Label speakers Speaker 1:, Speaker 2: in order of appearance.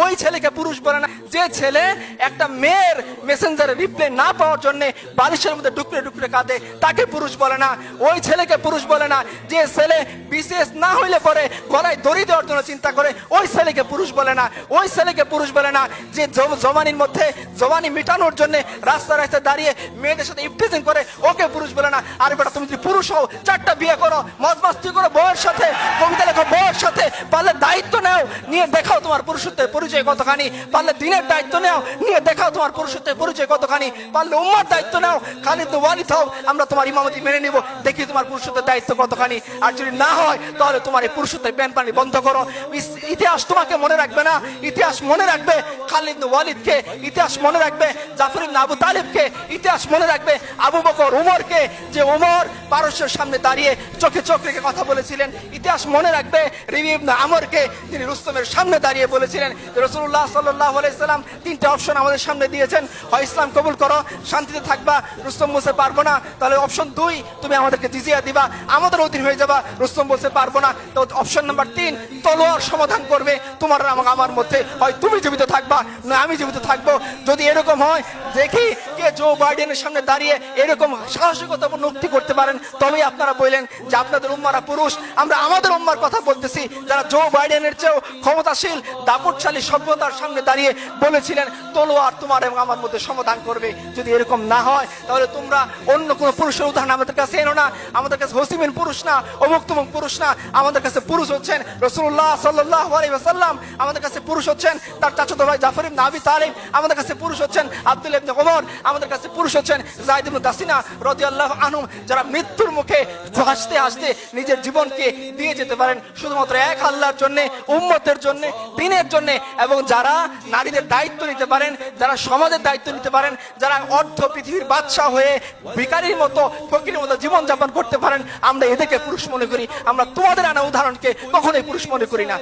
Speaker 1: ওই ছেলেকে পুরুষ বলে না। যে ছেলে একটা মেয়ের মেসেঞ্জারে রিপ্লাই না পাওয়ার জন্য বালিশের মধ্যে ডুকরে ডুকরে কাঁদে তাকে পুরুষ বলে না। ওই ছেলেকে পুরুষ বলে না। যে ছেলে বিশেষ না হইলে পরে গলায় দড়ি দেওয়ার জন্য চিন্তা করে ওই ছেলেকে পুরুষ বলে না। ওই ছেলেকে পুরুষ বলে না। যে জওয়ানির মধ্যে জওয়ানি মিটানোর জন্য রাস্তা রাস্তায় দাঁড়িয়ে মেয়েদের সাথে ইফটিজিং করে ওকে পুরুষ বলে না। আরে বেটা, তুমি যদি পুরুষ হও 4টা বিয়ে করো, মজ মাস্তি করো বউয়ের সাথে, কবিতা লেখো বউয়ের সাথে, পারলে দায়িত্ব নাও, নিয়ে দেখাও তোমার পুরুষত্বের পরিচয় কতখানি। পারলে দিনের দায়িত্ব নাও, নিয়ে দেখাও তোমার পুরুষত্বের পরিচয় কতখানি। পারলে উম্মার দায়িত্ব নাও, খালিদ ওয়ালিদ হও, আমরা তোমার ইমামতি মেনে নিব, দেখি তোমার পুরুষত্বের দায়িত্ব কতখানি। আর যদি না হয় তাহলে তোমার এই পুরুষত্বের প্যান পানি বন্ধ করো। ইতিহাস তোমাকে মনে রাখবে না, ইতিহাস মনে রাখবে খালিদ ওয়ালিদকে, ইতিহাস মনে রাখবে জাফর ইবনে আবু তালিবকে, ইতিহাস মনে রাখবে আবু বকর উমরকে, যে উমর পারস্যের সামনে দাঁড়িয়ে চোখে চোখ রেখে কথা বলেছিলেন। ইতিহাস মনে রাখবে রিবি ইবনে আমরকে, যিনি রুস্তমের সামনে দাঁড়িয়ে বলেছিলেন রাসূলুল্লাহ সাল্লাল্লাহু আলাইহি সাল্লাম 3টা অপশন আমাদের সামনে দিয়েছেন, হয় ইসলাম কবুল করো, শান্তিতে থাকবা, রুস্তম বলতে পারবো না, তাহলে অপশন 2 তুমি আমাদেরকে জিজিয়া দিবা, আমাদের অধীন হয়ে যাবা, রুস্তম বলতে পারবো না, তো অপশন নাম্বার 3 তলোয়ার সমাধান করবে তোমার আমার মধ্যে, হয় তুমি জীবিত থাকবা না আমি জীবিত থাকবো। যদি এরকম হয়, দেখি কে জো বাইডেনের সামনে দাঁড়িয়ে এরকম সাহসিকতাপূর্ণ উক্তি করতে পারেন, তবেই আপনারা বললেন যে আপনাদের উম্মারা পুরুষ। আমরা আমাদের উম্মার কথা বলতেছি, যারা জো বাইডেনের চেয়েও ক্ষমতাশীল দাপটশালী সভ্যতার সামনে দাঁড়িয়ে বলেছিলেন তলোয়ার তোমার এবং আমার মধ্যে সমাধান করবে। যদি এরকম না হয় তাহলে তোমরা অন্য কোনো পুরুষের উদাহরণ আমাদের কাছে এনো না। আমাদের কাছে হোসিমিন পুরুষ না, অমুক তমুক পুরুষ না, আমাদের কাছে পুরুষ হচ্ছেন রাসূলুল্লাহ সাল্লাল্লাহু আলাইহি ওয়াসাল্লাম, আমাদের কাছে পুরুষ হচ্ছেন তার চাচাতো ভাই জাফর ইবনে আবি তালিব, আমাদের কাছে পুরুষ হচ্ছেন আব্দুল্লাহ ইবনে ওমর, আমাদের কাছে পুরুষ হচ্ছেন যায়েদ ইবনে দাসিনা রাদিয়াল্লাহু আনহুম, যারা মৃত্যুর মুখে হাসতে হাসতে নিজের জীবনকে দিয়ে যেতে পারেন শুধুমাত্র এক আল্লাহর জন্য, উম্মতের জন্য, দ্বীনের জন্য, এবং যারা নারীদের দায়িত্ব নিতে পারেন, যারা সমাজের দায়িত্ব নিতে পারেন, যারা অর্ধ পৃথিবীর বাদশা হয়ে ভিখারির মতো ফকিরের মতো জীবনযাপন করতে পারেন, আমরা এদেরকে পুরুষ মনে করি। আমরা তোমাদের আনা উদাহরণকে কখনোই পুরুষ মনে করি না।